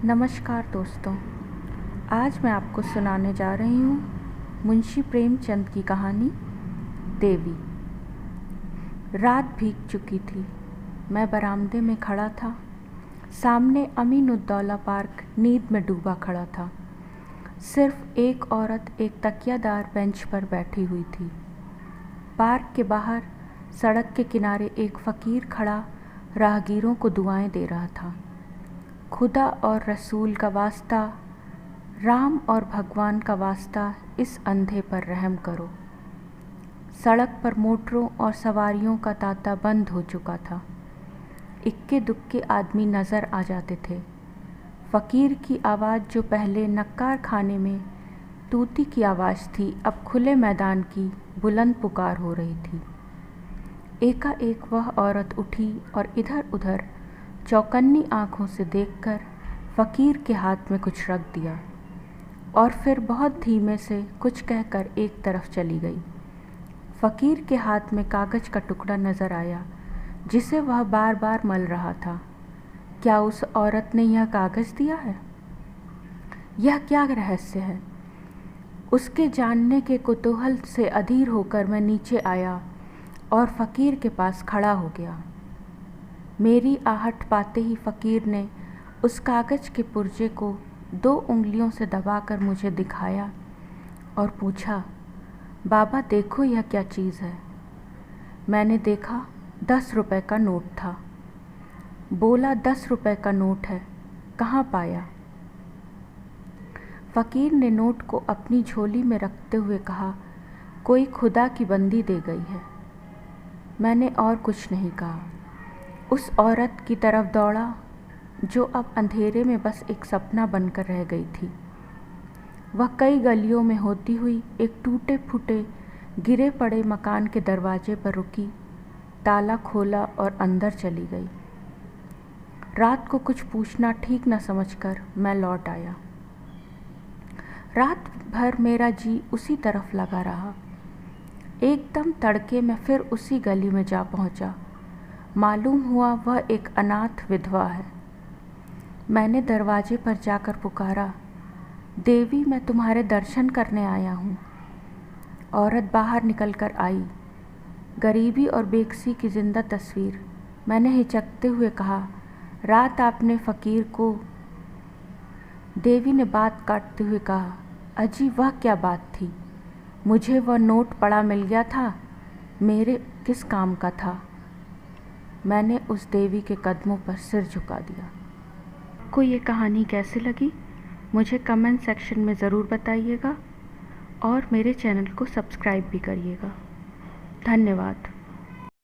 नमस्कार दोस्तों, आज मैं आपको सुनाने जा रही हूँ मुंशी प्रेमचंद की कहानी देवी। रात भीग चुकी थी। मैं बरामदे में खड़ा था। सामने अमीनुद्दौला पार्क नींद में डूबा खड़ा था। सिर्फ एक औरत एक तकियादार बेंच पर बैठी हुई थी। पार्क के बाहर सड़क के किनारे एक फ़कीर खड़ा राहगीरों को दुआएं दे रहा था। खुदा और रसूल का वास्ता, राम और भगवान का वास्ता, इस अंधे पर रहम करो। सड़क पर मोटरों और सवारियों का तांता बंद हो चुका था। इक्के दुक्के आदमी नज़र आ जाते थे। फ़कीर की आवाज़, जो पहले नक्कार खाने में तूती की आवाज़ थी, अब खुले मैदान की बुलंद पुकार हो रही थी। एकाएक वह औरत उठी और इधर उधर चौकन्नी आँखों से देखकर फ़कीर के हाथ में कुछ रख दिया और फिर बहुत धीमे से कुछ कहकर एक तरफ चली गई। फ़कीर के हाथ में कागज़ का टुकड़ा नज़र आया जिसे वह बार बार मल रहा था। क्या उस औरत ने यह कागज़ दिया है? यह क्या रहस्य है? उसके जानने के कुतूहल से अधीर होकर मैं नीचे आया और फ़कीर के पास खड़ा हो गया। मेरी आहट पाते ही फ़कीर ने उस कागज़ के पुर्जे को 2 उंगलियों से दबाकर मुझे दिखाया और पूछा, बाबा देखो यह क्या चीज़ है। मैंने देखा, 10 रुपए का नोट था। बोला, 10 रुपए का नोट है, कहाँ पाया? फ़कीर ने नोट को अपनी झोली में रखते हुए कहा, कोई खुदा की बंदी दे गई है। मैंने और कुछ नहीं कहा। उस औरत की तरफ दौड़ा जो अब अंधेरे में बस एक सपना बनकर रह गई थी। वह कई गलियों में होती हुई एक टूटे फूटे गिरे पड़े मकान के दरवाजे पर रुकी, ताला खोला और अंदर चली गई। रात को कुछ पूछना ठीक न समझकर मैं लौट आया। रात भर मेरा जी उसी तरफ लगा रहा। एकदम तड़के मैं फिर उसी गली में जा पहुंचा। मालूम हुआ वह एक अनाथ विधवा है। मैंने दरवाजे पर जाकर पुकारा, देवी मैं तुम्हारे दर्शन करने आया हूँ। औरत बाहर निकलकर आई। गरीबी और बेकसी की जिंदा तस्वीर। मैंने हिचकते हुए कहा, रात आपने फ़कीर को। देवी ने बात काटते हुए कहा, अजी वह क्या बात थी? मुझे वह नोट पड़ा मिल गया था, मेरे किस काम का था? मैंने उस देवी के कदमों पर सिर झुका दिया। आपको ये कहानी कैसी लगी मुझे कमेंट सेक्शन में ज़रूर बताइएगा और मेरे चैनल को सब्सक्राइब भी करिएगा। धन्यवाद।